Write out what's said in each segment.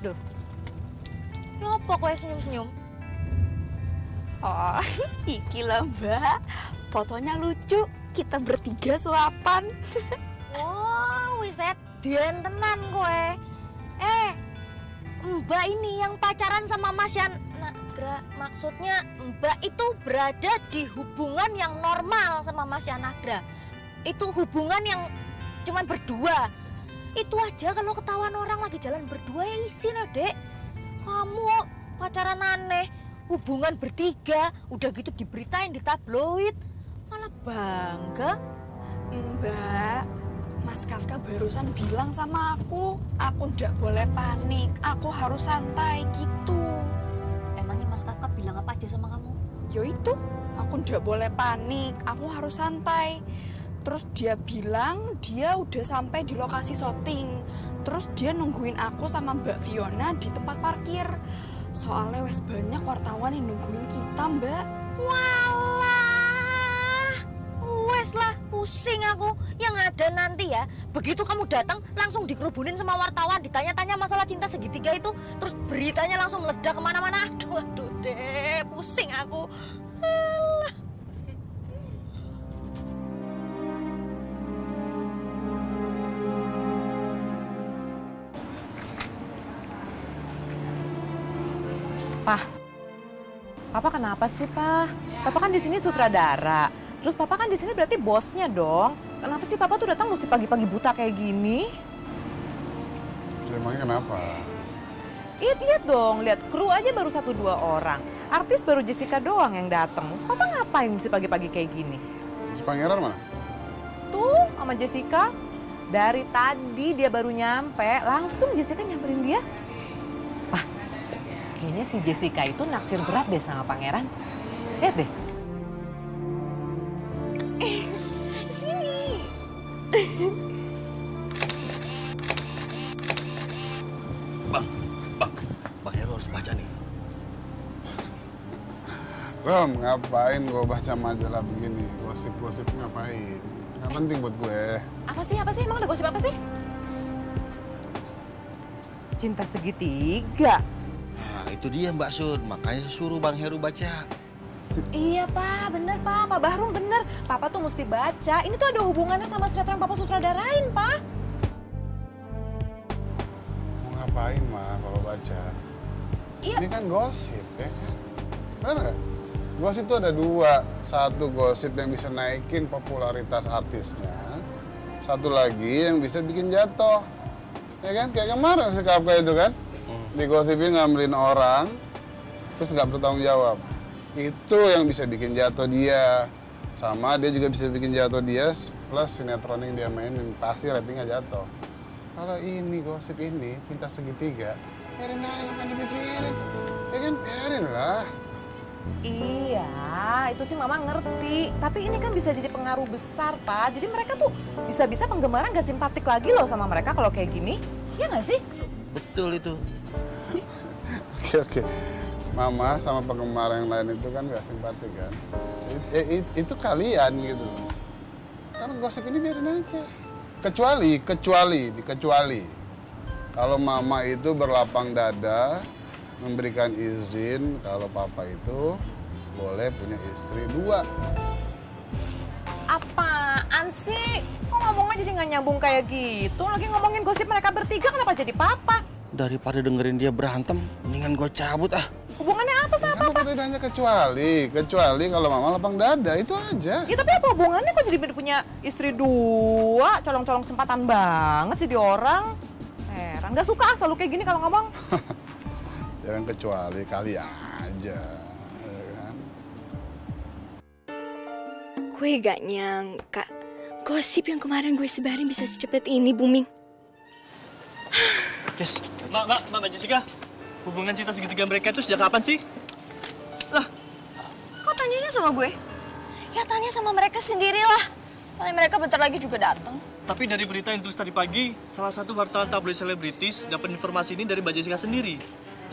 Duh, kenapa kowe senyum-senyum? Oh, iki lah Mbak. Fotonya lucu. Kita bertiga suapan. Wow, wiset den tenan kowe. Mbak ini yang pacaran sama Mas Yan Nagra. Maksudnya Mbak itu berada di hubungan yang normal sama Mas Yan Nagra. Itu hubungan yang cuman berdua. Itu aja kalau ketahuan orang lagi jalan berdua ya isin ya, Dek. Kamu pacaran aneh, hubungan bertiga, udah gitu diberitain di tabloid. Malah bangga. Mbak, Mas Kafka barusan bilang sama aku ndak boleh panik, aku harus santai gitu. Emangnya Mas Kafka bilang apa aja sama kamu? Yo itu, aku ndak boleh panik, aku harus santai. Terus dia bilang dia udah sampai di lokasi syuting. Terus dia nungguin aku sama Mbak Fiona di tempat parkir. Soalnya wes banyak wartawan yang nungguin kita, Mbak. Walah, wes lah, pusing aku. Yang ada nanti ya, begitu kamu datang langsung dikerubunin sama wartawan, ditanya-tanya masalah cinta segitiga itu, terus beritanya langsung meledak kemana-mana. Aduh deh, pusing aku. Alah. Papa kenapa sih, Pak? Papa kan di sini sutradara. Terus Papa kan di sini berarti bosnya dong. Kenapa sih Papa tuh datang mesti pagi-pagi buta kayak gini? Emangnya kenapa? Lihat dong, lihat kru aja baru 1-2 orang. Artis baru Jessica doang yang datang. Terus Papa ngapain mesti pagi-pagi kayak gini? Si Pangeran mana? Tuh, sama Jessica. Dari tadi dia baru nyampe, langsung Jessica nyamperin dia. Pak, kayaknya si Jessica itu naksir berat deh sama Pangeran. Lihat deh. Sini. Bang Heru harus baca nih. Rom, ngapain gue baca majalah begini? Gosip-gosip ngapain? Nggak penting buat gue. Apa sih? Emang ada gosip apa sih? Cinta segitiga. Nah, itu dia Mbak Sun. Makanya suruh Bang Heru baca. Iya Pak, bener Pak. Pak Bahrum bener. Papa tuh mesti baca. Ini tuh ada hubungannya sama sinetron yang Papa sutradarain, Pak. Mau ngapain, Ma, kalau baca? Iya. Ini kan gosip, ya kan? Benar nggak? Gosip tuh ada dua. Satu gosip yang bisa naikin popularitas artisnya. Satu lagi yang bisa bikin jatuh. Ya kan? Kayak kemarin si Kafka itu kan? Digosipin ngambilin orang, terus nggak bertanggung jawab. Itu yang bisa bikin jatuh dia. Sama dia juga bisa bikin jatuh dia, plus sinetron yang dia mainin, pasti ratingnya jatuh. Kalau ini gosip ini, cinta segitiga, biarin aja, ngapain dipikirin. Ya kan, biarin lah. Iya, itu sih Mama ngerti. Tapi ini kan bisa jadi pengaruh besar, Pak. Jadi mereka tuh bisa-bisa penggemarnya nggak simpatik lagi loh sama mereka kalau kayak gini. Iya nggak sih? Betul itu. Oke. Mama sama penggemar yang lain itu kan nggak simpatik kan. Itu kalian gitu. Karena gosip ini biarin aja. Kecuali. Kalau Mama itu berlapang dada, memberikan izin kalau Papa itu boleh punya istri 2. Apaan sih? Kok ngomongnya jadi nggak nyambung kayak gitu? Lagi ngomongin gosip mereka bertiga, kenapa jadi Papa? Daripada dengerin dia berantem, mendingan gue cabut ah. Hubungannya apa sama Kan Papa? bedanya kecuali kalau Mama lapang dada, itu aja. Ya tapi apa hubungannya kok jadi punya istri 2? Colong-colong sempatan banget jadi orang. Heran, nggak suka selalu kayak gini kalau ngomong. Jangan kecuali kali aja. Ya kan? Gue gak nyangka gosip yang kemarin gue sebarin bisa secepat ini booming. Yes. Mbak Jessica, hubungan cinta segitiga mereka itu sejak kapan sih? Loh, kok tanyanya sama gue? Ya tanya sama mereka sendirilah. Paling mereka bentar lagi juga datang. Tapi dari berita yang tulis tadi pagi, salah satu wartawan tabloid selebritis dapat informasi ini dari Mbak Jessica sendiri.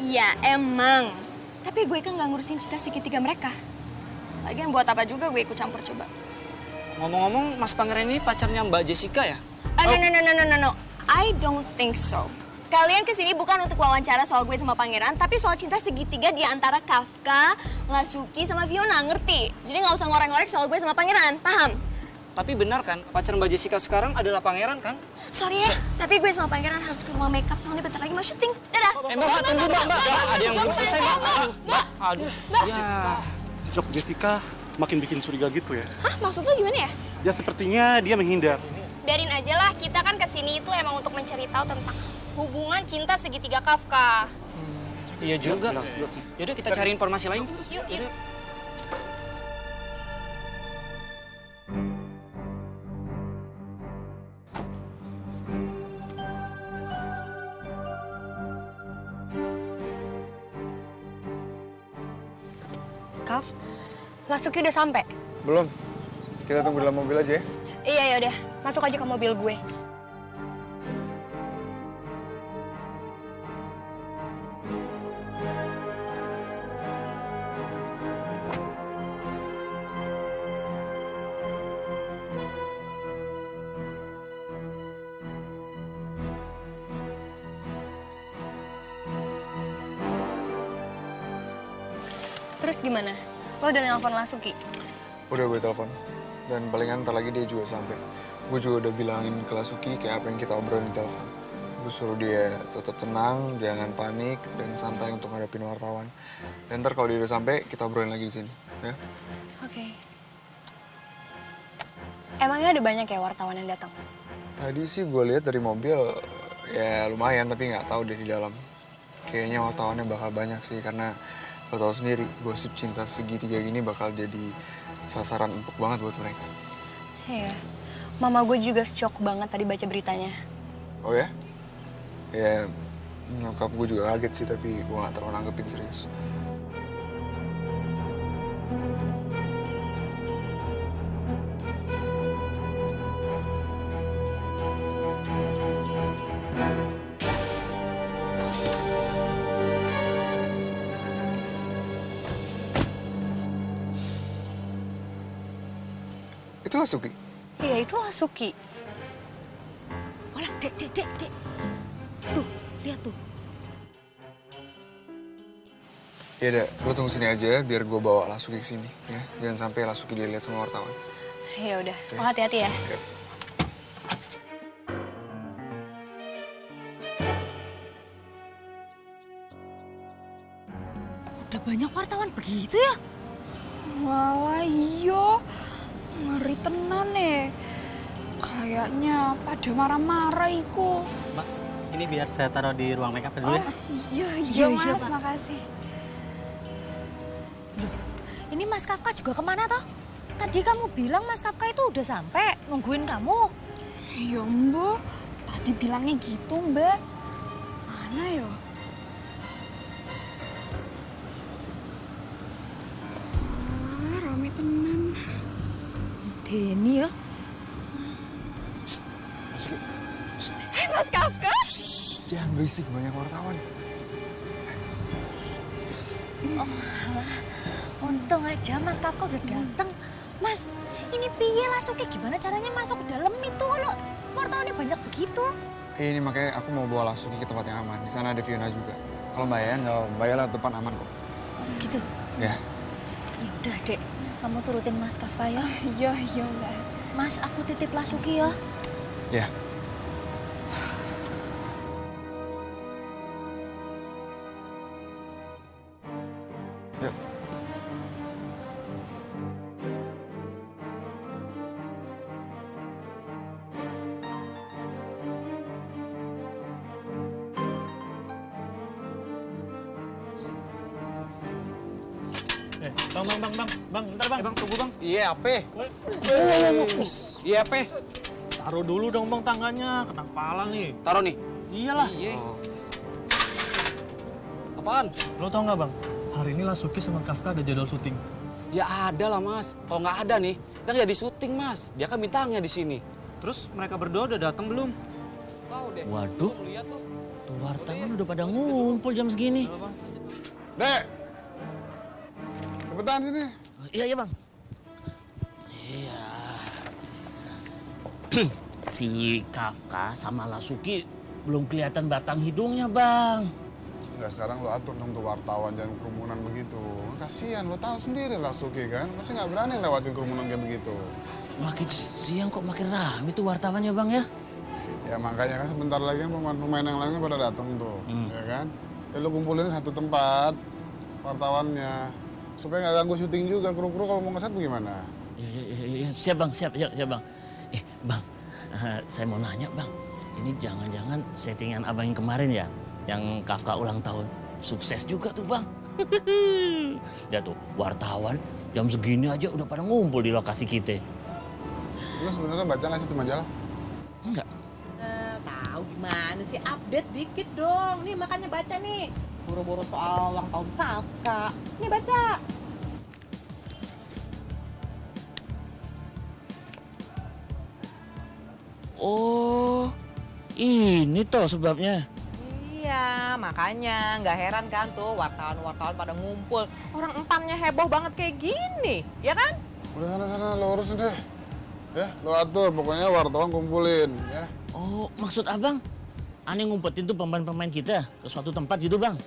Iya emang. Tapi gue kan gak ngurusin cinta segitiga mereka. Lagian buat apa juga gue ikut campur coba. Ngomong-ngomong, Mas Pangeran ini pacarnya Mbak Jessica ya? No. I don't think so. Kalian kesini bukan untuk wawancara soal gue sama pangeran, tapi soal cinta segitiga di antara Kafka, Lasuki, sama Fiona, ngerti? Jadi nggak usah ngorek-ngorek soal gue sama pangeran, paham? Tapi benar kan, pacar Mbak Jessica sekarang adalah pangeran kan? Sorry ya, tapi gue sama pangeran harus ke rumah makeup soalnya bentar lagi mau syuting. Dadah. Mbak, tunggu Mbak. Ada yang belum selesai Mbak. Mbak. Aduh, ya. Sikap Jessica makin bikin curiga gitu ya. Hah, maksud lo gimana ya? Ya sepertinya dia menghindar. Biarin aja lah, kita kan kesini itu emang untuk mencari tahu tentang hubungan cinta segitiga Kafka. Iya juga. Yaudah kita cari informasi lain. Yuk. Kaf, Lasuki udah sampai? Belum. Kita tunggu dalam mobil aja ya. Iya, yaudah. Masuk aja ke mobil gue. Terus gimana? Lo udah nelfon Lasuki? Udah gue telepon. Dan palingan ntar lagi dia juga sampai. Gue juga udah bilangin ke Lasuki kayak apa yang kita obrolin di telepon. Gue suruh dia tetap tenang, jangan panik, dan santai untuk ngadepin wartawan. Dan ntar kalau dia udah sampai, kita obrolin lagi di sini, ya? Oke. Emangnya ada banyak ya wartawan yang datang? Tadi sih gue lihat dari mobil, ya lumayan, tapi nggak tahu deh di dalam. Kayaknya wartawannya bakal banyak sih, karena lo tau sendiri, gosip cinta segitiga gini bakal jadi sasaran empuk banget buat mereka. Iya. Mama gue juga shock banget tadi baca beritanya. Oh ya? Ya, nyokap gue juga kaget sih, tapi gue gak terlalu nanggepin serius. Itu Lasuki? Iya, itu Lasuki. Olah, dek. Tuh, lihat tuh. Ya udah, lo tunggu sini aja biar gue bawa Lasuki ke sini, ya. Jangan sampai Lasuki dilihat sama wartawan. Ya udah, lo hati-hati ya. Oke. Udah banyak wartawan begitu ya? Walah iya, ngeri tenan ya. Kayaknya pada marah-marah iku. Mbak, ini biar saya taruh di ruang makeup dulu ya. Iya mas, makasih. Ini Mas Kafka juga kemana toh? Tadi kamu bilang Mas Kafka itu udah sampai nungguin kamu. Iya mbak, tadi bilangnya gitu mbak. Mana ya? Rame tenan. Deni ya? Lasuki, Mas Kafka? jangan berisik, banyak wartawan. Untung aja Mas Kafka udah datang. Mas, ini piye Lasuki gimana caranya masuk ke dalam itu kalau wartawannya banyak begitu? Ini makanya aku mau bawa Lasuki ke tempat yang aman. Di sana ada Fiona juga. Kalau Mbak Yan, kalau Mbak Yan lewat depan aman kok. Gitu. Ya. Ya udah, Dek. Kamu turutin Mas Kafka ya. Iya mbak. Mas, aku titip Lasuki ya. Ya. Yuk. Bang, bentar bang. Bang, tunggu bang. Iya, apa? Iya, apa? Taruh dulu dong bang tangannya, kena kepala nih. Taruh nih. Iyalah. Iya. Apaan? Lo tau nggak bang, hari ini Lasuki sama Kafka ada jadwal syuting. Ya ada lah mas. Kalau nggak ada nih, kita nggak jadi syuting mas. Dia kan bintangnya di sini. Terus mereka berdua udah datang belum? Tahu deh. Waduh, Lihat tuh. tuh wartawan udah pada ngumpul jam segini. Dek, cepetan sini. Iya bang. Iya. Si Kafka sama Lasuki belum kelihatan batang hidungnya, Bang. Enggak, sekarang lo atur dong tuh wartawan, jangan kerumunan begitu. Kasihan, lo tahu sendiri lah Suki kan. Pasti nggak berani lewatin kerumunan kayak begitu. Makin siang kok makin ramai tuh wartawannya, Bang ya. Ya makanya kan sebentar lagi kan pemain-pemain yang lainnya pada datang tuh, ya kan? Ya lo kumpulin satu tempat wartawannya, supaya nggak ganggu syuting juga. Kru-kru kalau mau ngeset bagaimana? Ya, siap, Bang, siap, Bang. Bang, saya mau nanya, Bang. Ini jangan-jangan settingan abang yang kemarin ya? Yang Kafka ulang tahun. Sukses juga tuh, Bang. Lihat tuh, wartawan jam segini aja udah pada ngumpul di lokasi kita. Lo sebenarnya baca nggak sih cuma majalah? Enggak. Tahu gimana sih, update dikit dong. Nih makanya baca nih. Buru-buru soal ulang tahun Kafka. Nih baca. Oh, ini toh sebabnya. Iya, makanya nggak heran kan tuh wartawan-wartawan pada ngumpul. Orang empannya heboh banget kayak gini, ya kan? Udah sana lo urusin deh. Ya, lo atur. Pokoknya wartawan kumpulin, ya. Oh, maksud abang, aneh ngumpetin tuh pemain-pemain kita ke suatu tempat gitu, Bang?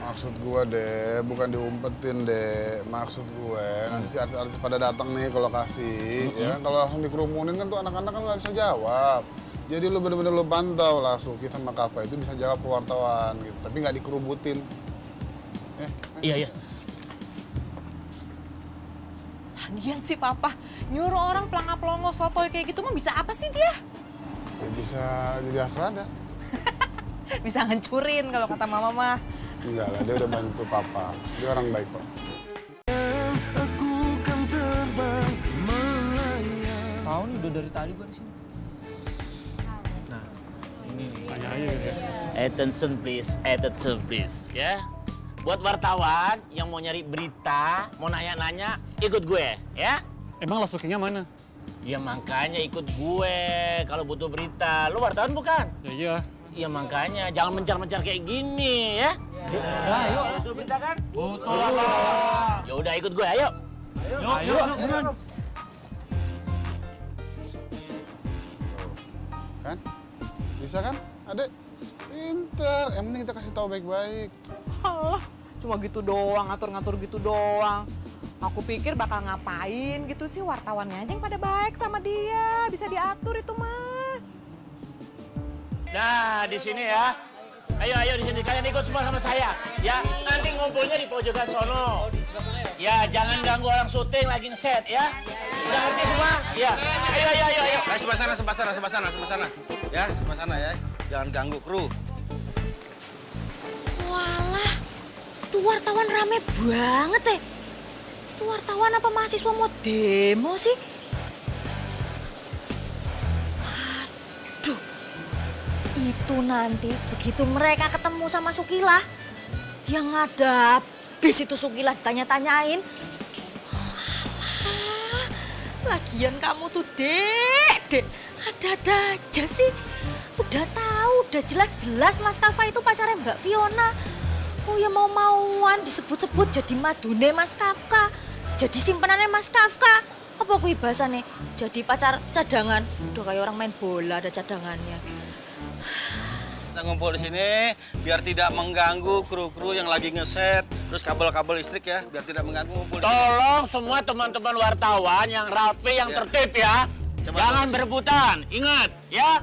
Maksud gue deh, bukan diumpetin deh. Maksud gue, nanti si artis-artis pada datang nih ke lokasi, ya kan? Kalau langsung dikerumunin kan tuh anak-anak kan nggak bisa jawab. Jadi lu bener-bener lu pantau lah Suki sama Kafka itu bisa jawab ke wartawan gitu, tapi nggak dikerubutin. Iya. Lagian sih Papa, nyuruh orang pelangap-pelongo sotoy kayak gitu mah bisa apa sih dia? Ya bisa jadi asrada. Bisa ngancurin kalau kata Mama mah. Enggak lah, dia udah bantu Papa. Dia orang baik kok. Tahu nih udah dari tadi gua di sini. Nah, ini nih tanya aja gitu ya. Attention please, ya. Buat wartawan yang mau nyari berita, mau nanya-nanya, ikut gue, ya. Emang Lasukinya mana? Ya makanya ikut gue kalau butuh berita. Lu wartawan bukan? Ya iya. Iya makanya jangan mencar-mencar kayak gini, ya. Nah, yuk. Butuh berita kan? Betul. Ya udah ikut gue, ayo. Ayo. Kan? Bisa kan, adek? Pinter. Yang penting kita kasih tahu baik-baik. Alah, cuma gitu doang, ngatur-ngatur gitu doang. Aku pikir bakal ngapain gitu sih, wartawannya aja yang pada baik sama dia. Bisa diatur itu mah. Nah, di sini ya. Ayo di sini kalian ikut semua sama saya. Ya, nanti ngumpulnya di pojokan sono. Ya, jangan ganggu orang syuting lagi ngeset ya. Udah ngerti semua? Ya. Ayo. Ayo sebelah sana. Ya, sebelah sana ya. Jangan ganggu kru. Walah, itu wartawan rame banget ya. Itu wartawan apa mahasiswa mau demo sih? Aduh, itu nanti begitu mereka ketemu sama Sukilah, yang ada habis itu Sukilah ditanya-tanyain. Walah, lagian kamu tuh dek, ada-ada aja sih. Udah tahu, udah jelas-jelas Mas Kafka itu pacarnya Mbak Fiona. Oh ya mau-mauan disebut-sebut jadi madune Mas Kafka. Jadi simpenannya Mas Kafka. Apa kui bahasane? Jadi pacar cadangan. Udah kayak orang main bola ada cadangannya. Kita ngumpul di sini biar tidak mengganggu kru-kru yang lagi ngeset. Terus kabel-kabel listrik ya, biar tidak mengganggu ngumpul. Tolong semua teman-teman wartawan yang rapi, yang tertib ya. Jangan berebutan, ingat ya.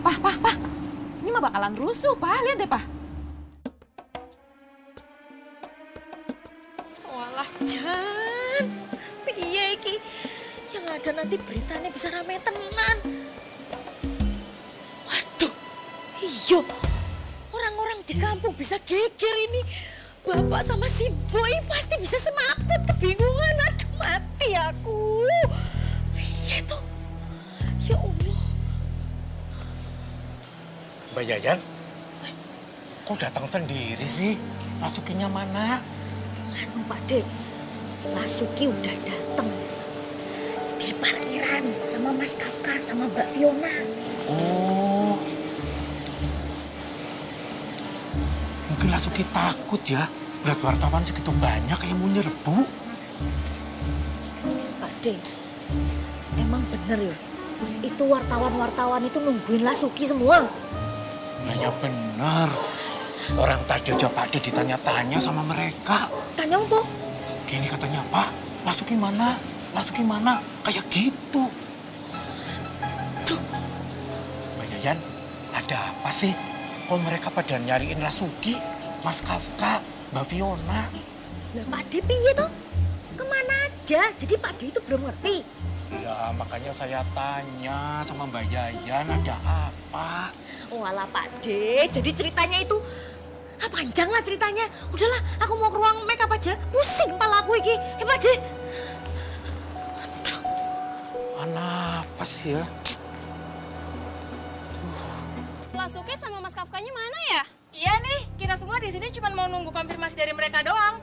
Pak. Ini mah bakalan rusuh, Pak. Lihat deh, Pak. Walah Jan, piye iki? Yang ada nanti beritanya bisa rame tenan. Waduh, iya. Orang-orang di kampung bisa geger ini. Bapak sama si Boy pasti bisa semaput kebingungan. Aduh, mati aku. Piye tuh? Ya Allah. Mbak Jajan, kok datang sendiri sih? Lasukinya mana? Anu Pak De, Lasuki udah dateng. Di parkiran sama Mas Kafka sama Mbak Fiona. Oh. Mungkin Lasuki takut ya. Lihat wartawan segitu banyak yang mau nyerbu. Pak De, emang bener ya? Itu wartawan-wartawan itu nungguin Lasuki semua. Nanya benar. Orang tadi aja Pak De ditanya-tanya sama mereka. Tanya apa? Gini katanya, Pak, Lasuki mana? Lasuki mana? Kayak gitu. Mbak Yayan, ada apa sih? Kok mereka pada nyariin Lasuki, Mas Kafka, Mbak Fiona? Lah Pak De piye toh? Kemana aja? Jadi Pak De itu belum ngerti. Ya, makanya saya tanya sama Mbak Yayan, ada apa? Walah Pak De, jadi ceritanya itu panjang lah ceritanya. Udahlah, aku mau ke ruang make up aja. Pusing kepala aku iki. Pak De. Apa sih ya? Lasuki sama Mas Kafkanya mana ya? Iya nih, kita semua di sini cuma mau nunggu konfirmasi dari mereka doang.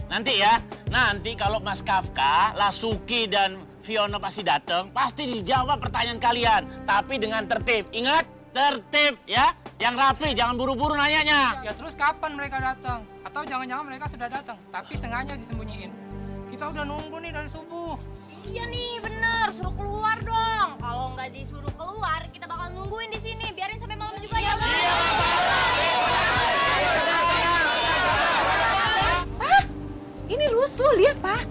Nanti ya, nanti kalau Mas Kafka, Lasuki dan Fiona pasti datang, pasti dijawab pertanyaan kalian. Tapi dengan tertib. Ingat, tertib ya. Yang rapi, jangan buru-buru nanyanya. Ya terus kapan mereka datang? Atau jangan-jangan mereka sudah datang, tapi sengaja disembunyiin. Kita udah nunggu nih dari subuh. Iya nih, bener. Suruh keluar dong. Kalau nggak disuruh keluar, kita bakal nungguin di sini. Biarin sampai malam juga ya, Bang. Pak, ini rusuh, lihat Pak.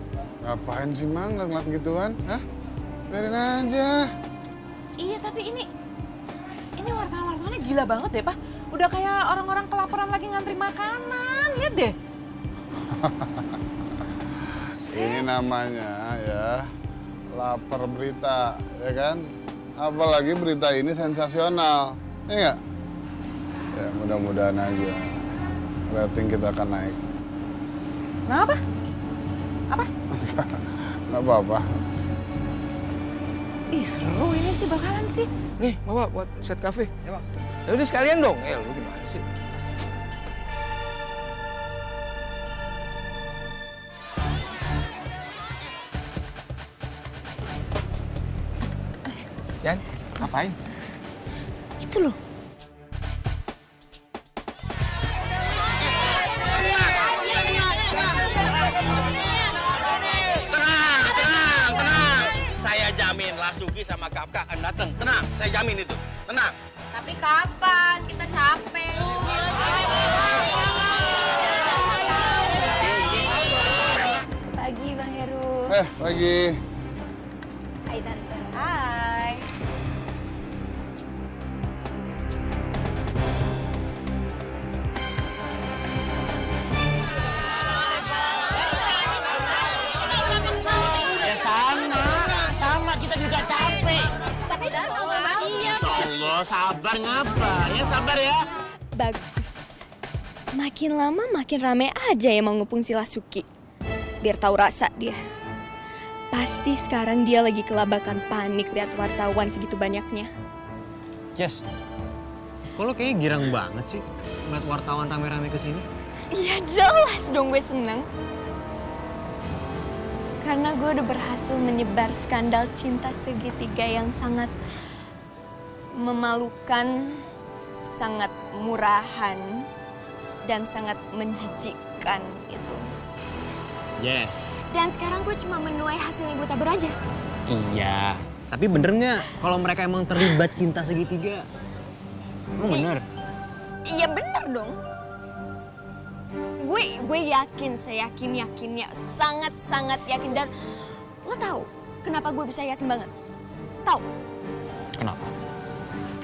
Ngapain sih Mang ngeliat gituan? Hah? Biarin aja. Iya, tapi ini wartawan-wartawannya gila banget deh, Pak. Udah kayak orang-orang kelaparan lagi ngantri makanan, lihat deh. Ini namanya ya lapar berita, ya kan? Apalagi berita ini sensasional, ya nggak? Ya mudah-mudahan aja rating kita akan naik. Kenapa? Apa? Nggak apa-apa. Ih, seru ini sih bakalan sih. Nih, Bapak buat set cafe. Ya, Pak. Ya udah sekalian dong. Lu gimana sih? Yan, ngapain? Itu loh. Tenang. Saya jamin Lasuki sama Kafka akan datang. Tenang, saya jamin itu. Tenang. Tapi kapan? Kita capek. Pagi, Bang Heru. Pagi. Hai, Tante. Hai. Ya sama kita juga capek. Tapi datang sama iya. Allah, sabar ngapa? Ya sabar ya. Bagus. Makin lama makin rame aja yang mau ngepung si Lasuki. Biar tahu rasa dia. Pasti sekarang dia lagi kelabakan panik lihat wartawan segitu banyaknya. Jess, kok lo kayaknya girang banget sih ngeliat wartawan rame-rame kesini? Iya jelas dong gue seneng. Karena gue udah berhasil menyebar skandal cinta segitiga yang sangat memalukan, sangat murahan, dan sangat menjijikkan itu. Yes. Dan sekarang gue cuma menuai hasil yang gue tabur aja. Iya, tapi bener nggak kalau mereka emang terlibat cinta segitiga? Emang bener? Iya bener dong. Gue yakin, seyakin-yakinnya, sangat-sangat yakin. Dan lo tahu kenapa gue bisa yakin banget? Tahu? Kenapa?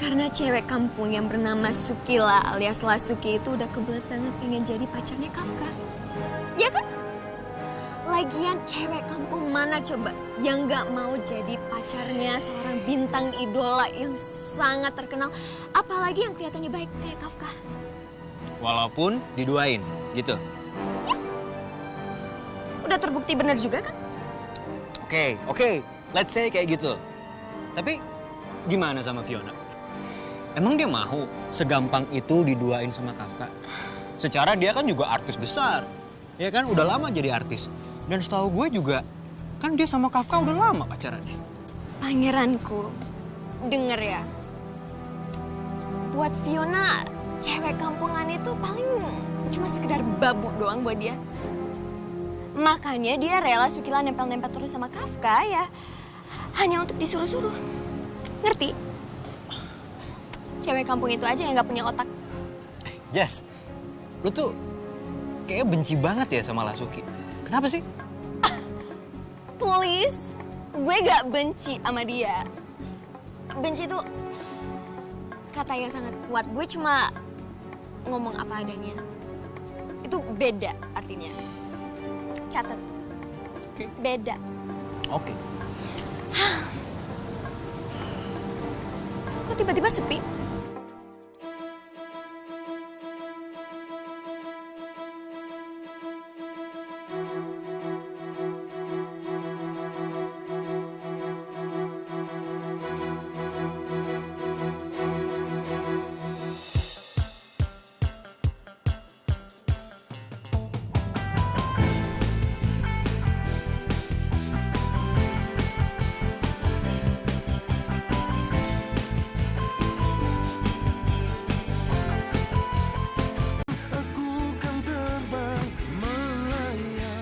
Karena cewek kampung yang bernama Sukila alias Lasuki itu udah kebelet banget pengen jadi pacarnya Kafka. Ya kan? Lagian cewek kampung mana coba yang gak mau jadi pacarnya seorang bintang idola yang sangat terkenal. Apalagi yang kelihatannya baik kayak Kafka. Walaupun diduain, gitu? Ya. Udah terbukti bener juga kan? Oke. Let's say kayak gitu. Tapi gimana sama Fiona? Emang dia mau segampang itu diduain sama Kafka? Secara dia kan juga artis besar. Ya kan, udah lama jadi artis. Dan setahu gue juga, kan dia sama Kafka udah lama pacarannya. Pangeranku, denger ya. Buat Fiona, cewek kampungan itu paling cuma sekedar babu doang buat dia. Makanya dia rela Sukila nempel-nempel terus sama Kafka ya. Hanya untuk disuruh-suruh. Ngerti? cewek kampung itu aja yang nggak punya otak. Jess, lu tuh kayaknya benci banget ya sama Lasuki. Kenapa sih? Please, gue gak benci sama dia. Benci itu kata yang sangat kuat. Gue cuma ngomong apa adanya. Itu beda artinya. Catat. Oke. Beda. Oke. Kok tiba-tiba sepi?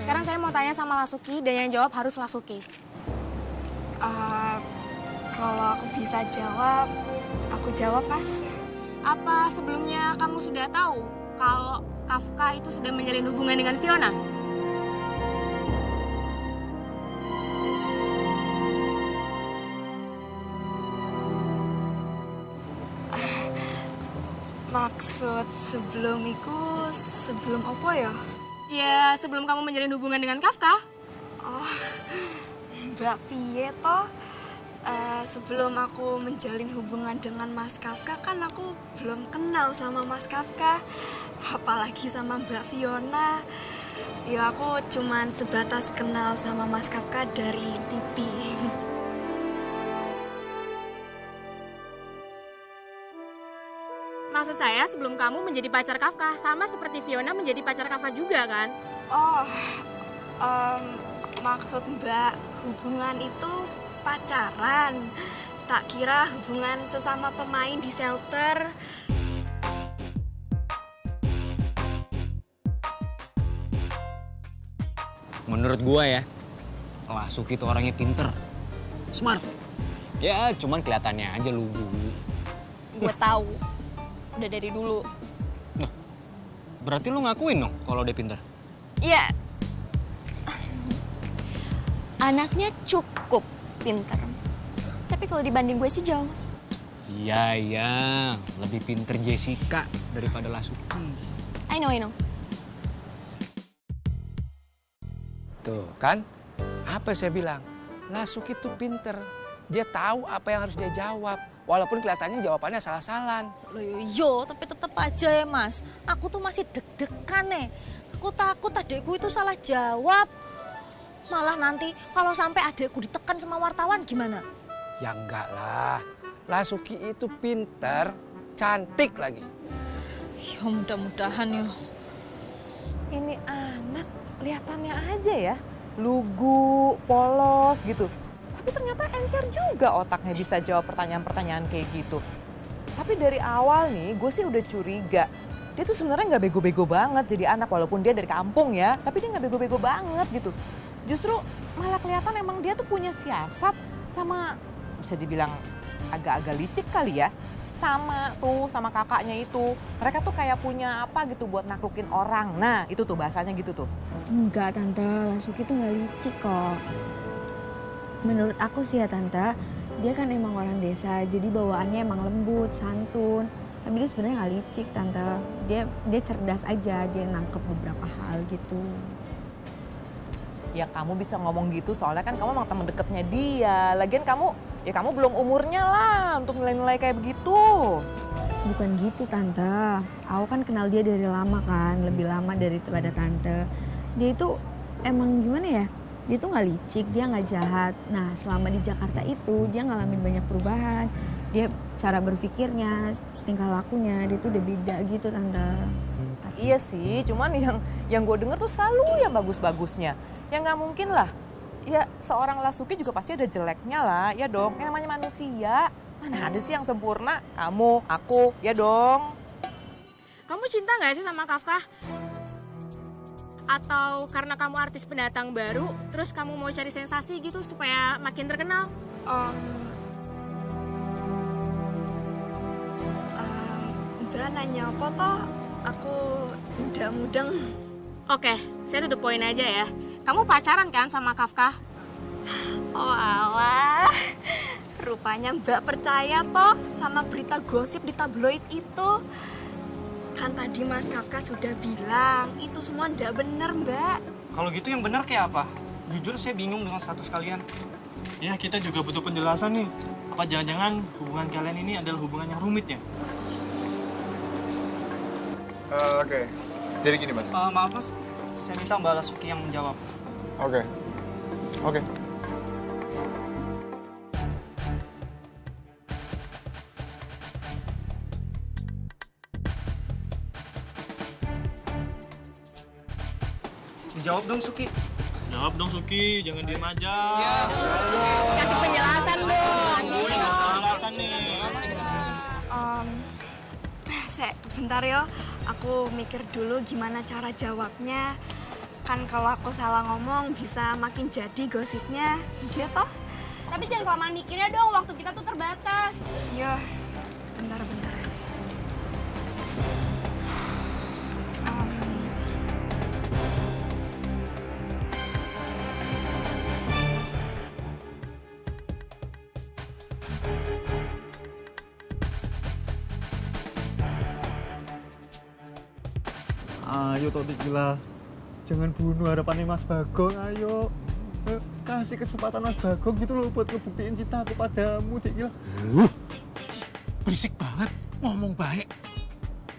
Sekarang saya mau tanya sama Lasuki dan yang jawab harus Lasuki. Kalau aku bisa jawab, aku jawab pas. Apa sebelumnya kamu sudah tahu kalau Kafka itu sudah menjalin hubungan dengan Fiona? Maksud sebelum apa ya? Ya, sebelum kamu menjalin hubungan dengan Kafka. Oh, Mbak piye toh? Sebelum aku menjalin hubungan dengan Mas Kafka kan aku belum kenal sama Mas Kafka. Apalagi sama Mbak Fiona. Ya aku cuman sebatas kenal sama Mas Kafka dari TV. Maksud saya sebelum kamu menjadi pacar Kafka, sama seperti Fiona menjadi pacar Kafka juga kan? Oh, maksud Mbak hubungan itu pacaran. Tak kira hubungan sesama pemain di shelter. Menurut gua ya, Lasuki itu orangnya pinter, smart. Ya, cuman kelihatannya aja lugu. Gue tahu. Udah dari dulu. Berarti lu ngakuin dong kalau dia pinter? Iya. Anaknya cukup pinter. Tapi kalau dibanding gue sih jauh. Iya. Lebih pinter Jessica daripada Lasuki. I know. Tuh kan, apa saya bilang? Lasuki tuh pinter. Dia tahu apa yang harus dia jawab. Walaupun kelihatannya jawabannya salah-salan. Loh yo, tapi tetep aja ya mas. Aku tuh masih deg-degan nih. Aku takut adekku itu salah jawab. Malah nanti kalau sampai adekku ditekan sama wartawan gimana? Ya enggak lah. Lasuki itu pinter, cantik lagi. Ya mudah-mudahan ya. Ini anak kelihatannya aja ya, lugu, polos gitu. Tapi ternyata encer juga otaknya bisa jawab pertanyaan-pertanyaan kayak gitu. Tapi dari awal nih, gue sih udah curiga. Dia tuh sebenarnya nggak bego-bego banget jadi anak, walaupun dia dari kampung ya. Tapi dia nggak bego-bego banget gitu. Justru malah kelihatan emang dia tuh punya siasat sama, bisa dibilang agak-agak licik kali ya. Sama kakaknya itu. Mereka tuh kayak punya apa gitu buat naklukin orang. Nah itu tuh bahasanya gitu tuh. Enggak Tante, Lasuki tuh nggak licik kok. Menurut aku sih ya Tante, dia kan emang orang desa, jadi bawaannya emang lembut, santun. Tapi dia sebenarnya nggak licik Tante. Dia cerdas aja, dia nangkep beberapa hal gitu. Ya kamu bisa ngomong gitu soalnya kan kamu emang temen deketnya dia. Lagian kamu belum umurnya lah untuk nilai-nilai kayak begitu. Bukan gitu Tante. Aku kan kenal dia dari lama kan, lebih lama daripada Tante. Dia itu emang gimana ya? Dia tuh nggak licik, dia nggak jahat. Nah selama di Jakarta itu dia ngalamin banyak perubahan. Dia cara berpikirnya, tingkah lakunya, dia tuh udah beda gitu Tante. Iya sih, cuman yang gue denger tuh selalu yang bagus-bagusnya. Ya nggak mungkin lah. Ya seorang Lasuki juga pasti ada jeleknya lah, ya dong. Yang namanya manusia, mana ada sih yang sempurna? Kamu, aku, ya dong. Kamu cinta nggak sih sama Kafka? Atau karena kamu artis pendatang baru, terus kamu mau cari sensasi gitu supaya makin terkenal? Mbak nanya apa toh? Aku ndak mudeng. Oke, saya to the point aja ya. Kamu pacaran kan sama Kafka? Oh alah, rupanya Mbak percaya toh sama berita gosip di tabloid itu. Kan tadi Mas Kafka sudah bilang, itu semua ndak bener Mbak. Kalau gitu yang benar kayak apa? Jujur saya bingung dengan status kalian. Ya, kita juga butuh penjelasan nih. Apa jangan-jangan hubungan kalian ini adalah hubungan yang rumit ya? Oke. Jadi gini, Mas. Maaf, Mas. Saya minta Mbak Lasuki yang menjawab. Oke. Jawab dong, Suki. Jawab dong, Suki. Jangan diem aja. Kasih penjelasan dong. Penjelasan nih. Bentar yo, aku mikir dulu gimana cara jawabnya. Kan kalau aku salah ngomong bisa makin jadi gosipnya, dia toh? Tapi jangan kelamaan mikirnya dong, waktu kita tuh terbatas. Iya, bentar. Ayo Tok Gila, jangan bunuh harapannya Mas Bagong, ayo. Kasih kesempatan Mas Bagong gitu loh buat ngebuktiin cinta aku padamu, Dik Gila. Berisik banget, ngomong baik.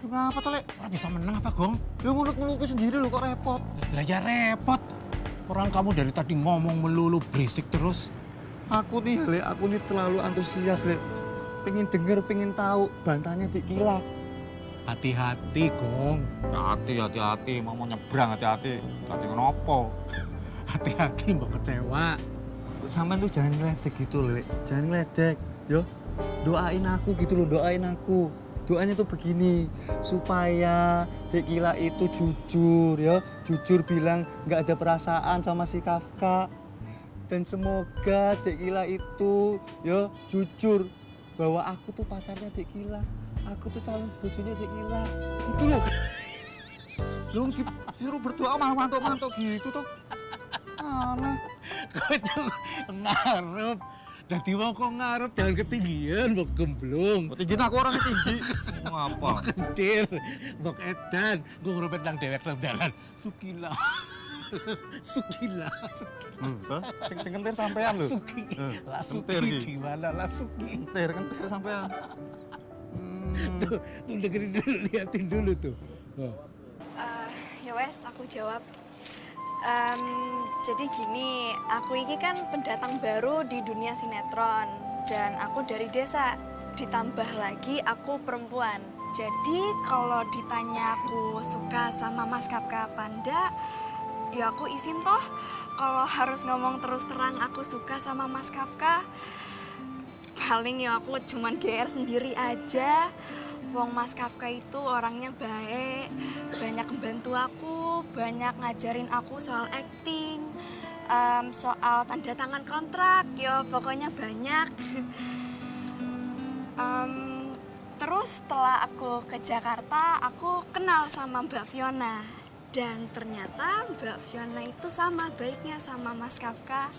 Ngapa toh, Lek? Orang bisa menang apa, Gong? Ya muluk-muluknya sendiri loh, kok repot. Lah ya repot. Orang kamu dari tadi ngomong melulu berisik terus. Aku nih, Lek, aku nih terlalu antusias, Lek. Pengen denger, pengen tahu bantahnya Dik Gila. Hati-hati, Gong. Hati-hati, mau nyebrang hati-hati. Hati kenapa? Hati-hati, mbak kecewa. Sampean tuh jangan ngeledek gitu, Lek. Jangan ngeledek, yo. Doain aku gitu loh, doain aku. Doanya tuh begini, supaya Dek Gila itu jujur, ya. Jujur bilang nggak ada perasaan sama si Kafka. Dan semoga Dek Gila itu, ya, jujur bahwa aku tuh pacarnya Dek Gila. Aku tuh calon bojonya Dek Gila. Gitu loh. Lu disuruh berdoa malah mantuk-mantuk gitu tuh. Aneh. Kau itu ngarep. Dadi wong kok ngarep jangan ketinggian, mbok gemblung. Tinggiin aku orangnya tinggi. Ngapa? Mbok kentir, mbok edan, gue ngerupet nang dewek nang dalan. Sukila. Sukila. Sing kentir sampean lho. Suki. Lah Suki di mana lah Suki? Kentir sampean. Tuh dengerin dulu, liatin dulu tuh. Ya wes, aku jawab. Jadi gini, aku ini kan pendatang baru di dunia sinetron dan aku dari desa. Ditambah lagi aku perempuan. Jadi kalau ditanya aku suka sama Mas Kafka apa enggak, ya aku izin toh. Kalau harus ngomong terus terang aku suka sama Mas Kafka, paling ya aku cuman GR sendiri aja. Wong Mas Kafka itu orangnya baik, banyak membantu aku, banyak ngajarin aku soal acting, soal tanda tangan kontrak, ya pokoknya banyak. Terus setelah aku ke Jakarta, aku kenal sama Mbak Fiona. Dan ternyata Mbak Fiona itu sama baiknya sama Mas Kafka.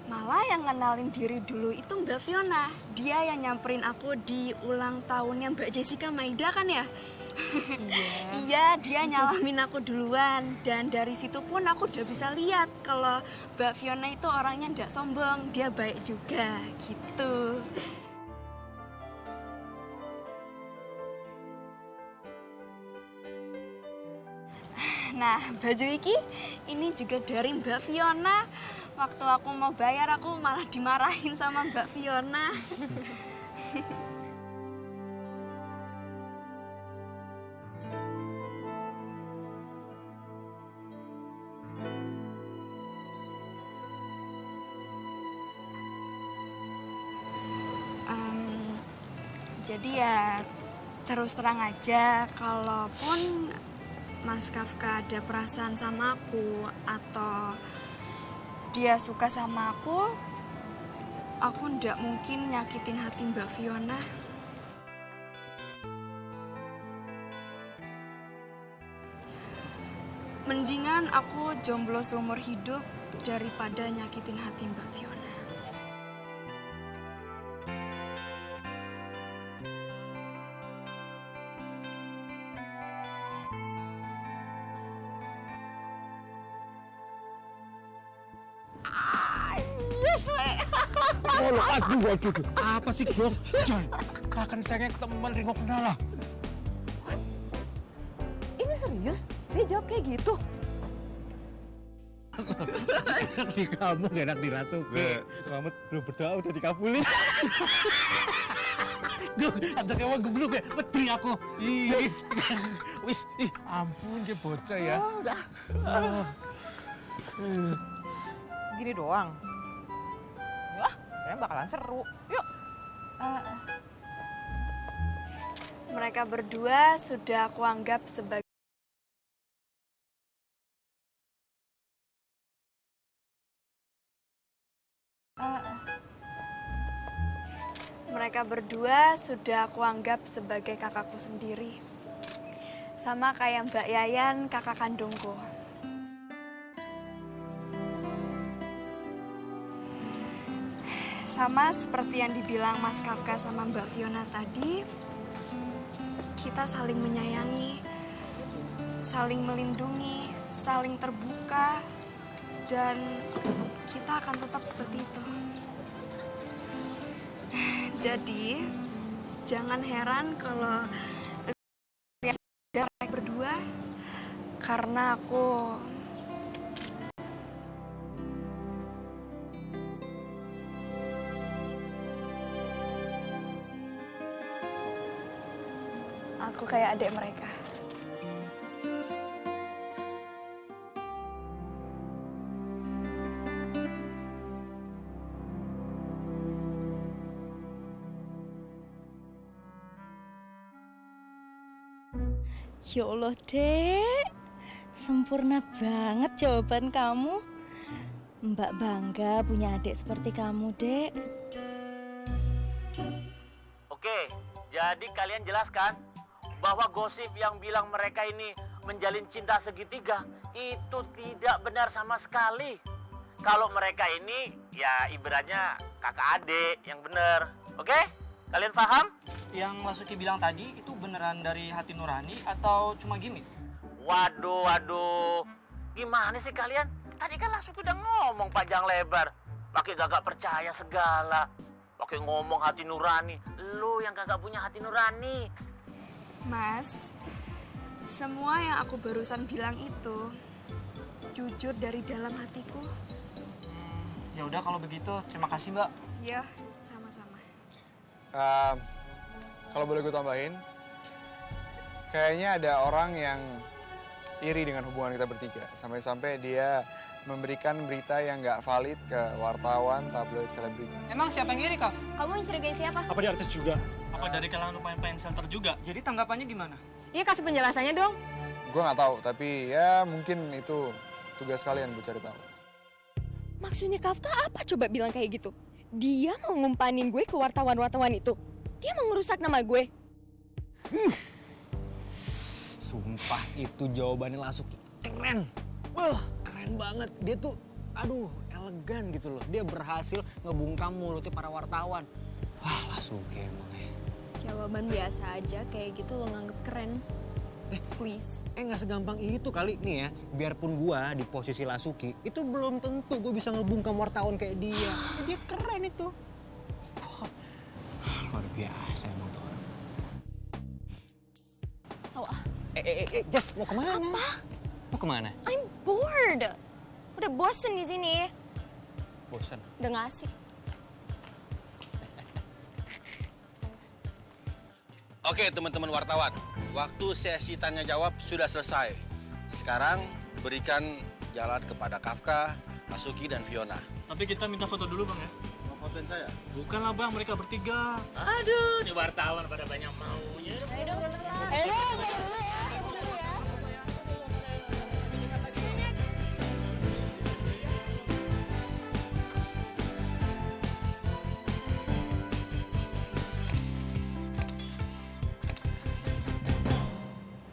Malah yang ngenalin diri dulu itu Mbak Fiona. Dia yang nyamperin aku di ulang tahunnya Mbak Jessica Maida kan ya? Iya, dia nyalamin aku duluan. Dan dari situ pun aku udah bisa lihat kalau Mbak Fiona itu orangnya nggak sombong. Dia baik juga, gitu. Nah, baju ini juga dari Mbak Fiona. Waktu aku mau bayar, aku malah dimarahin sama Mbak Fiona. Jadi ya terus terang aja, kalaupun Mas Kafka ada perasaan sama aku atau dia suka sama aku ndak mungkin nyakitin hati Mbak Fiona. Mendingan aku jomblo seumur hidup daripada nyakitin hati Mbak Fiona. Yes, Le. Aduh. Apa sih, Bos? Jangan. Akan saya teman Ringo kenal lah. Ini serius? Dia jawab kayak gitu? Enak di kamu, gak enak dirasuki. Selamat belum berdoa udah dikabulin. Gue, ajak emang geblok ya, mati aku. Wis, ampun dia bocah ya. Udah. Gini doang. Wah, kayaknya bakalan seru. Yuk. Mereka berdua sudah aku anggap sebagai kakakku sendiri. Sama kayak Mbak Yayan, kakak kandungku. Sama seperti yang dibilang Mas Kafka sama Mbak Fiona tadi, kita saling menyayangi, saling melindungi, saling terbuka, dan kita akan tetap seperti itu. Jadi, jangan heran kalau mereka berdua, karena aku kayak adik mereka. Ya Allah, Dek. Sempurna banget jawaban kamu. Mbak bangga punya adik seperti kamu, Dek. Oke, jadi kalian jelaskan bahwa gosip yang bilang mereka ini menjalin cinta segitiga itu tidak benar sama sekali. Kalau mereka ini ya ibaratnya kakak adik yang benar. Oke? Kalian paham? Yang Lasuki bilang tadi itu beneran dari hati nurani atau cuma gimmick? Waduh. Gimana sih kalian? Tadi kan Lasuki udah ngomong panjang lebar. Pakai gak percaya segala. Pakai ngomong hati nurani. Lu yang kagak punya hati nurani. Mas, semua yang aku barusan bilang itu jujur dari dalam hatiku. Ya udah kalau begitu, terima kasih, Mbak. Iya, sama-sama. Kalau boleh gue tambahin, kayaknya ada orang yang iri dengan hubungan kita bertiga. Sampai-sampai dia memberikan berita yang nggak valid ke wartawan, tabloid, selebriti. Emang siapa yang iri, Kaf? Kamu mencurigai siapa? Apa dia artis juga? Apa dari kalangan pemain shelter juga? Jadi tanggapannya gimana? Iya, kasih penjelasannya dong. Gue nggak tahu, tapi ya mungkin itu tugas kalian buat cari tahu. Maksudnya Kafka apa coba bilang kayak gitu? Dia mau ngumpanin gue ke wartawan-wartawan itu. Dia mau ngerusak nama gue. Sumpah itu jawabannya Lasuki keren. Wah, keren banget. Dia tuh, aduh, elegan gitu loh. Dia berhasil ngebungkam mulutnya para wartawan. Wah, Lasuki emangnya. Jawaban biasa aja kayak gitu lo nganggep keren. Please. Nggak segampang itu kali. Nih ya, biarpun gua di posisi Lasuki, itu belum tentu gue bisa ngebungkam wartawan kayak dia. Dia keren itu. Oh, luar biasa emang tuh orang. Jess, mau kemana? Apa? Mau kemana? I'm bored. Udah bosen di sini. Bosan? Udah nggak asik. Oke teman-teman wartawan, waktu sesi tanya jawab sudah selesai. Sekarang berikan jalan kepada Kafka, Lasuki, dan Fiona. Tapi kita minta foto dulu Bang ya. Mau fotoin saya? Bukanlah Bang, mereka bertiga. Aduh, di wartawan pada banyak maunya. Ayo dong,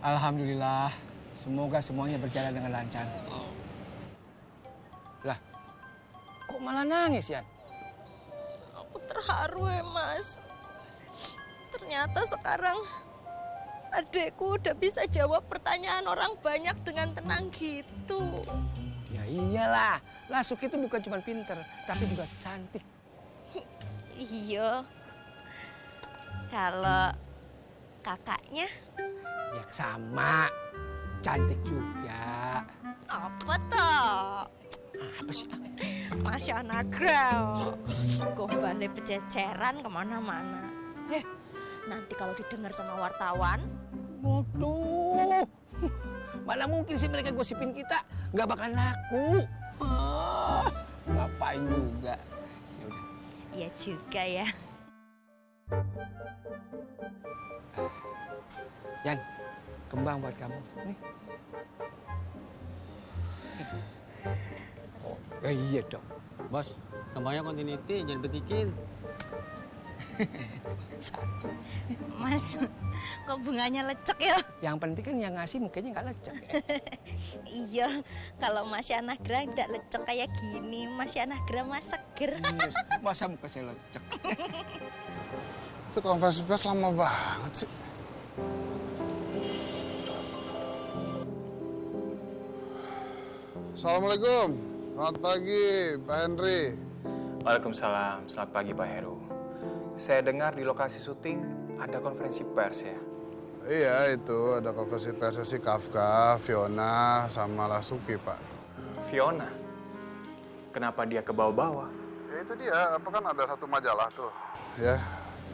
Alhamdulillah, Semoga semuanya berjalan dengan lancar. Lah, kok malah nangis, Yan? Aku terharu ya, Mas. Ternyata sekarang adekku udah bisa jawab pertanyaan orang banyak dengan tenang gitu. Ya iyalah, Lasuki itu bukan cuma pinter, tapi juga cantik. Iya. Kalau kakaknya? Ya sama, cantik juga. Apa toh? Apa sih? Masya Nagra. Gombane bececeran kemana-mana. Nanti kalau didengar sama wartawan. Waduh, mana mungkin sih mereka gosipin kita? Nggak bakal laku. Ngapain juga? Ya udah. Iya juga ya. Yan, kembang buat kamu. Nih. Iya dong. Bos, kembangnya continuity, jangan betikin. Mas, kok bunganya lecek ya? Yang penting kan yang ngasih mukanya nggak lecek. Iya, kalau Mas Yanagra nggak lecek kayak gini, Mas Yanagra mah seger. Masa muka saya lecek? Itu konferensi pers lama banget sih. Assalamualaikum, selamat pagi Pak Henry. Waalaikumsalam, selamat pagi Pak Heru. Saya dengar di lokasi syuting ada konferensi pers ya? Iya, itu ada konferensi pers si Kafka, Fiona, sama Lasuki, Pak. Fiona? Kenapa dia ke bawah-bawah? Ya itu dia, apa kan ada satu majalah tuh. Ya,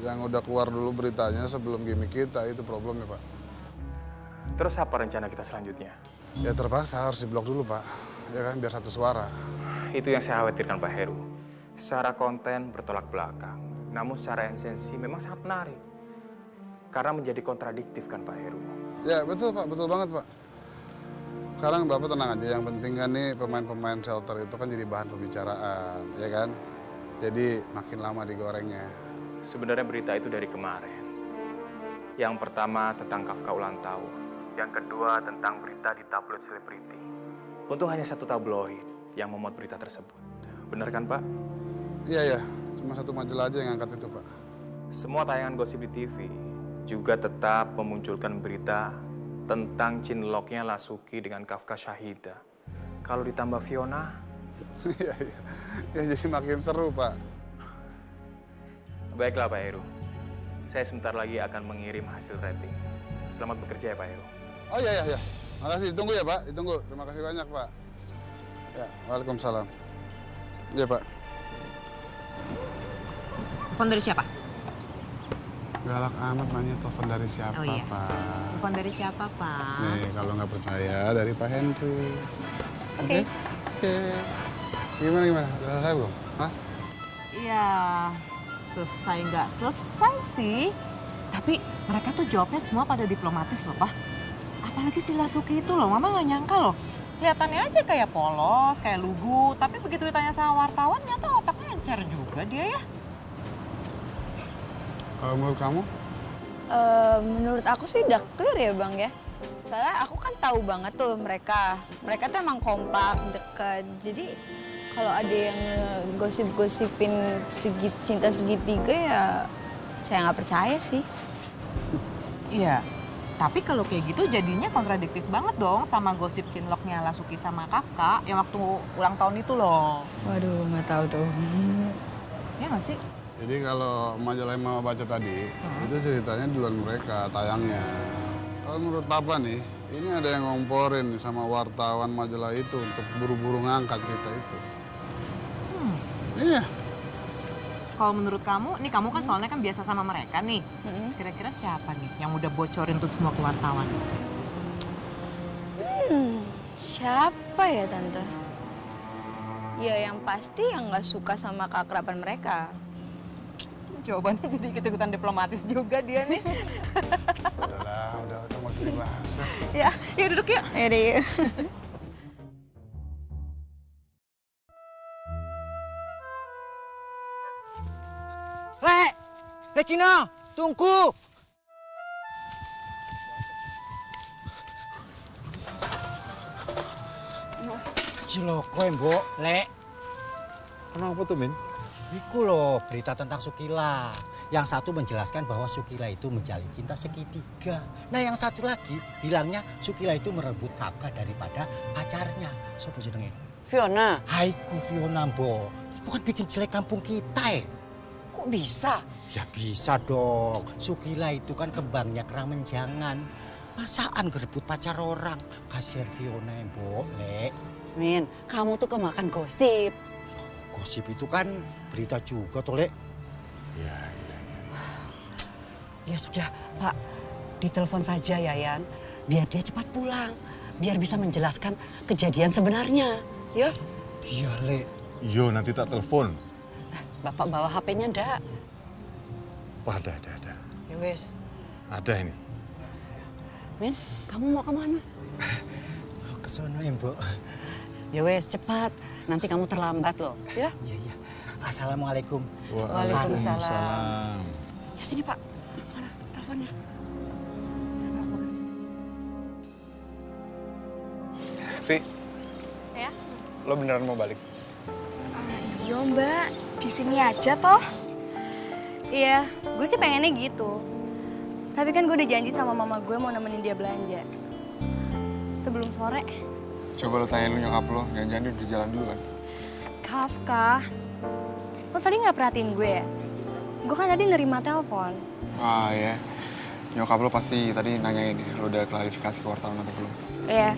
yang udah keluar dulu beritanya sebelum gimmick kita, itu problemnya, Pak. Terus apa rencana kita selanjutnya? Ya terpaksa harus diblok dulu, Pak. Ya kan, biar satu suara. Itu yang saya khawatirkan Pak Heru. Secara konten bertolak belakang. Namun secara esensi memang sangat menarik. Karena menjadi kontradiktif kan Pak Heru. Ya betul Pak, betul banget Pak. Sekarang Bapak tenang aja, yang penting kan nih pemain-pemain shelter itu kan jadi bahan pembicaraan, ya kan? Jadi makin lama digorengnya. Sebenarnya berita itu dari kemarin. Yang pertama tentang Kafka ulang tahun. Yang kedua tentang berita di tabloid selebriti. Untung hanya satu tabloid yang memuat berita tersebut. Benar kan Pak? Iya, ya. Cuma satu majalah aja yang angkat itu, Pak. Semua tayangan gosip di TV juga tetap memunculkan berita tentang cinloknya Lasuki dengan Kafka Syahida. Kalau ditambah Fiona... Iya, iya. Ya jadi makin seru, Pak. Baiklah, Pak Heru. Saya sebentar lagi akan mengirim hasil rating. Selamat bekerja ya, Pak Heru. Oh iya, iya, iya. Makasih, ditunggu ya, Pak. Ditunggu. Terima kasih banyak, Pak. Ya, waalaikumsalam. Iya, Pak. Telepon dari siapa? Galak amat nanya telepon dari siapa, Oh, iya. Pak. Telepon dari siapa, Pak? Nih, kalau nggak percaya dari Pak Henry. Oke. Oke. Gimana? Udah selesai belum? Hah? Iya, selesai nggak selesai sih. Tapi mereka tuh jawabnya semua pada diplomatis loh, Pak. Apalagi si Lasuki itu loh, Mama nggak nyangka loh. Kelihatannya aja kayak polos, kayak lugu. Tapi begitu ditanya sama wartawan, nyata otaknya encer juga dia ya. Kalau menurut kamu? Menurut aku sih udah clear ya Bang ya. Soalnya aku kan tahu banget tuh mereka. Mereka tuh emang kompak, deket. Jadi kalau ada yang gosip-gosipin cinta segitiga ya saya nggak percaya sih. Iya, tapi kalau kayak gitu jadinya kontradiktif banget dong sama gosip cinloknya Lasuki sama Kafka yang waktu ulang tahun itu loh. Waduh, nggak tahu tuh. Ya nggak sih? Jadi kalau majalah yang Mama baca tadi, itu ceritanya duluan mereka tayangnya. Kalau menurut Papa nih, ini ada yang ngomporin sama wartawan majalah itu untuk buru-buru ngangkat berita itu. Iya. Kalau menurut kamu, nih kamu kan soalnya kan biasa sama mereka nih. Kira-kira siapa nih yang udah bocorin tuh semua ke wartawan? Siapa ya Tante? Ya yang pasti yang nggak suka sama keakraban mereka. Jawabannya jadi ikut-ikutan diplomatis juga dia nih. Udah mau dibahas. Ya, yuk duduk yuk. Ya deh yuk. Rekina, tunggu. ciloko mbok, Lek. Kenapa tuh, Min? Iku loh berita tentang Sukila. Yang satu menjelaskan bahwa Sukila itu menjalin cinta segitiga. Nah yang satu lagi bilangnya Sukila itu merebut Kafka daripada pacarnya. Siapa jenenge? Fiona. Haiku Fiona, Mbok. Itu kan bikin jelek kampung kita, Kok bisa? Ya bisa dong. Sukila itu kan kembangnya kerang menjangan. Masaan ngerebut pacar orang. Kasihan Fiona, Mbok, Lek. Min, kamu tuh kemakan gosip. Gosip itu kan berita juga tuh, Lek. Ya sudah, Pak. Ditelepon saja Yayan. Biar dia cepat pulang. Biar bisa menjelaskan kejadian sebenarnya. Ya? Iya, Lek. Iya, nanti tak telepon. Bapak bawa HP-nya ndak? Wah, ada. Ya wes. Ada ini. Min, kamu mau kemana? Ke sono ya, Mbok. Ya wes, cepat. Nanti kamu terlambat loh, ya? Iya. Assalamualaikum. Waalaikumsalam. Ya sini, Pak. Mana teleponnya? Vi, Ya? lo beneran mau balik? Iya mbak, di sini aja toh. Iya, gue sih pengennya gitu. Tapi kan gue udah janji sama mama gue mau nemenin dia belanja. Sebelum sore. Coba lo tanyain lu nyokap lo, jangan-jangan dia udah jalan dulu kan? Kafka, lo tadi nggak perhatiin gue ya? Gue kan tadi nerima telepon. Ah ya, nyokap lo pasti tadi nanyain ya, lo udah klarifikasi ke wartawan atau belum? Iya.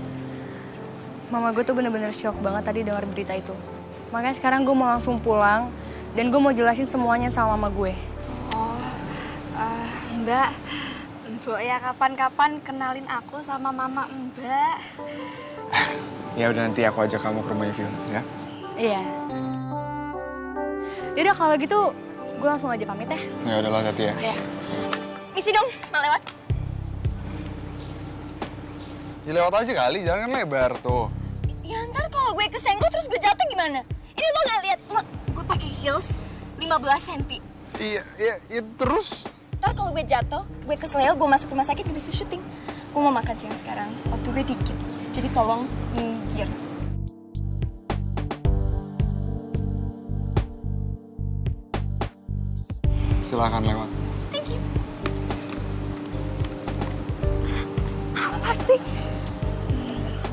Mama gue tuh bener-bener shock banget tadi dengar berita itu. Makanya sekarang gue mau langsung pulang dan gue mau jelasin semuanya sama mama gue. Mbak, Mbok ya kapan-kapan kenalin aku sama mama Mbak. Ya udah nanti aku ajak kamu ke rumahnya Fiona ya. Iya. Yaudah kalau gitu gue langsung aja pamit ya. Ya udah lo hati-hati ya. Iya. Isi dong, mau lewat. Ya lewat aja kali, jangan kan lebar tuh. Ya ntar kalau gue kesenggol terus gue jatuh gimana? Ini lo gak lihat gue pakai heels 15 cm. Iya terus. Ntar kalau gue jatuh, gue kesleo, gue masuk rumah sakit, gue bisa syuting. Gue mau makan siang sekarang, waktu gue dikit. Jadi tolong minggir. Silakan lewat. Thank you. Apa sih?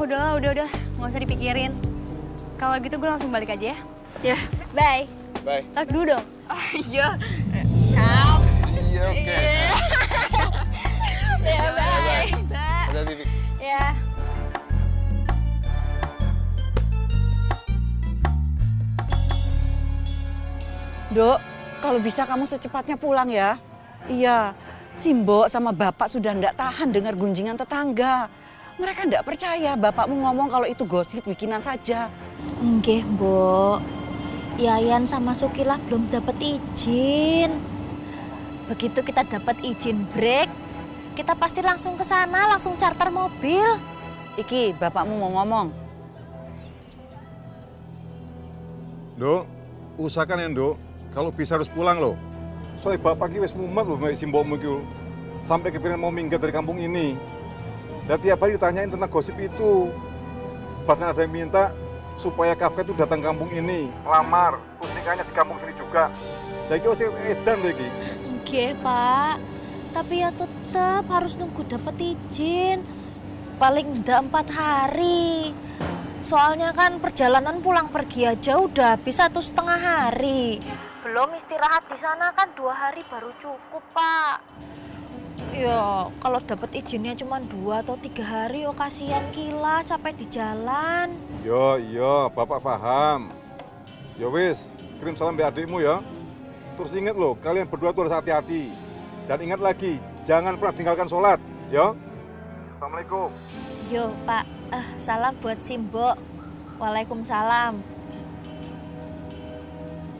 Udahlah, udah. Nggak usah dipikirin. Kalau gitu gue langsung balik aja ya. Ya. Bye. Bye. Tas dulu dong. Oh iya. Iya oke. Ya bye. Ada TV. Ya. Dok, kalau bisa kamu secepatnya pulang ya. Iya, si Mbok sama Bapak sudah ndak tahan dengar gunjingan tetangga. Mereka ndak percaya Bapakmu ngomong kalau itu gosip bikinan saja. Nggih, Mbok. Yayan sama Sukila belum dapat izin. Begitu kita dapat izin break, kita pasti langsung ke sana, langsung charter mobil. Iki, Bapakmu mau ngomong. Dok, usahakan ya, Dok. Kalau bisa harus pulang loh. Soalnya bapak ki wis mumet loh mbak simbokmu ki. Sampai kepikiran mau minggat dari kampung ini. Dan tiap hari ditanyain tentang gosip itu. Bahkan ada yang minta supaya Kafka itu datang kampung ini. Lamar, terus nikahnya di kampung sini juga. Jadi harus edan deh ki. Nggih, Pak. Tapi ya tetap harus nunggu dapat izin. Paling enggak 4 hari. Soalnya kan perjalanan pulang pergi aja udah habis 1,5 hari. Belum istirahat di sana kan 2 hari baru cukup, Pak. Ya, kalau dapat izinnya cuma 2 atau 3 hari, oh kasihan Kila capek di jalan. Iya, bapak paham. Ya wis, kirim salam ke adikmu ya. Terus ingat loh, kalian berdua tuh harus hati-hati. Dan ingat lagi, jangan pernah tinggalkan sholat, ya. Assalamualaikum. Yo, Pak. Salam buat Simbok. Waalaikumsalam.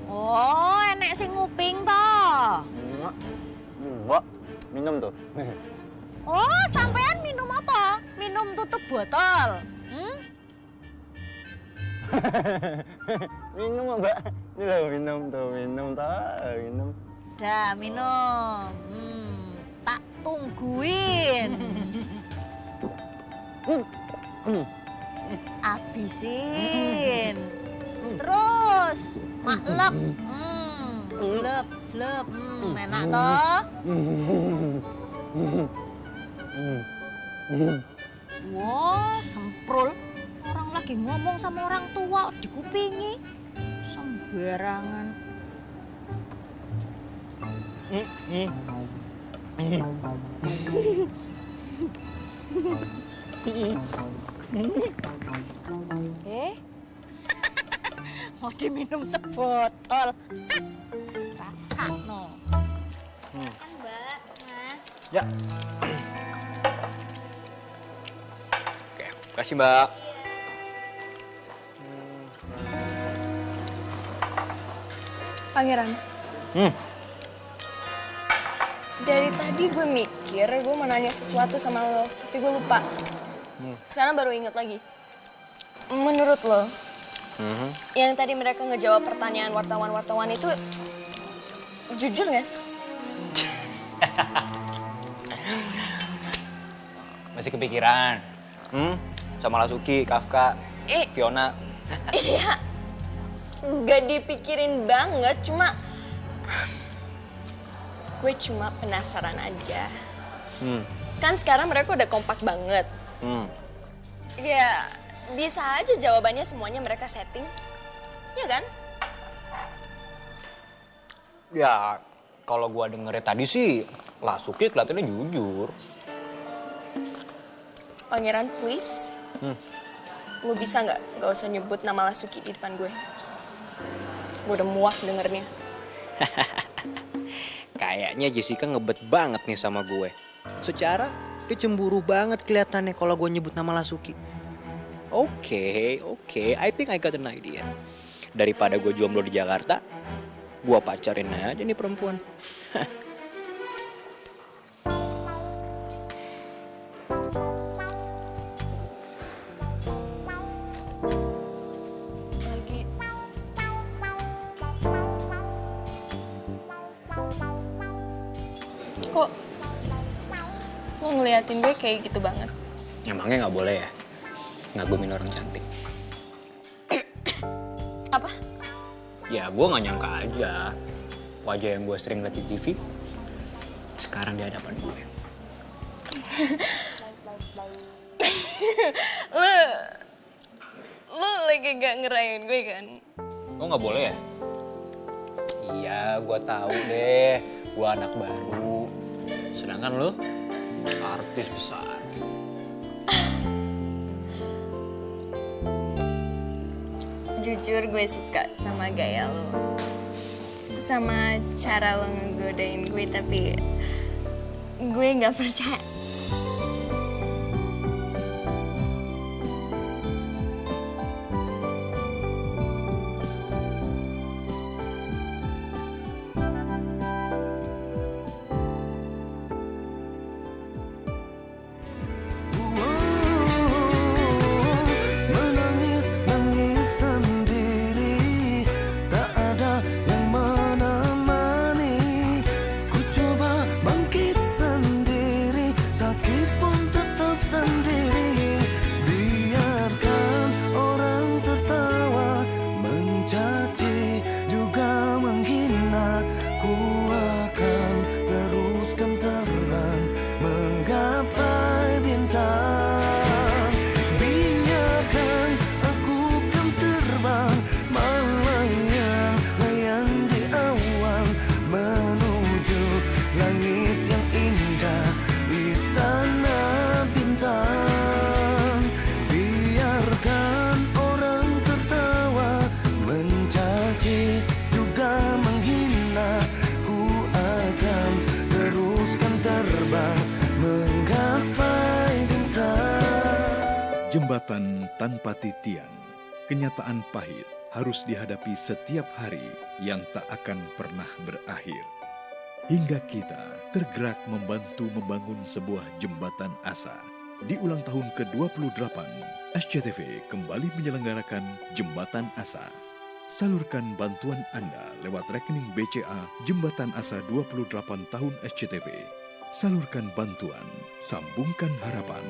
Oh, enek sing nguping toh. Mbak, minum tuh. Oh, sampean minum apa? Minum tutup botol. Minum, Mbak. Ini loh, minum tuh, minum. Dah, minum. Tak tungguin. Abisin. Terus maklek. Jelep, jelep. Enak toh? Wah, semprul. Orang lagi ngomong sama orang tua dikupingi. Sembarangan. Mau diminum sebotol. Rasa no. Kan Mbak, Mas. Ya. Oke, kasih Mbak. Pangeran. Dari tadi gue mikir gue mau nanya sesuatu sama lo, tapi gue lupa. Sekarang baru inget lagi. Menurut lo, yang tadi mereka ngejawab pertanyaan wartawan-wartawan itu jujur gak sih? Masih kepikiran? Sama Lasuki, Kafka, Fiona. Iya, gak dipikirin banget, gue cuma penasaran aja. Kan sekarang mereka udah kompak banget. Ya, bisa aja jawabannya semuanya mereka setting. Ya kan? Ya, kalau gua dengernya tadi sih, Lasuki kelihatannya jujur. Pangeran, please. Lu bisa nggak usah nyebut nama Lasuki di depan gue. Gue udah muak dengernya. Kayaknya Jessica ngebet banget nih sama gue. Secara dia cemburu banget kelihatannya kalau gue nyebut nama Lasuki. Oke, I think I got an idea. Daripada gue jomblo di Jakarta, gue pacarin aja nih perempuan. Kok lo ngeliatin gue kayak gitu banget? Emangnya nggak boleh ya ngagumin orang cantik? Apa? Ya gue nggak nyangka aja wajah yang gue sering lihat di TV sekarang di hadapan gue. Lo lagi gak ngerayain gue kan? Oh nggak boleh ya? Iya, gue tahu deh. Gue anak baru. Sedangkan lo artis besar. Jujur gue suka sama gaya lo. Sama cara lo ngegodain gue, tapi gue gak percaya. Jembatan tanpa titian, kenyataan pahit harus dihadapi setiap hari yang tak akan pernah berakhir. Hingga kita tergerak membantu membangun sebuah jembatan asa. Di ulang tahun ke-28, SCTV kembali menyelenggarakan Jembatan Asa. Salurkan bantuan Anda lewat rekening BCA Jembatan Asa 28 tahun SCTV. Salurkan bantuan, sambungkan harapan.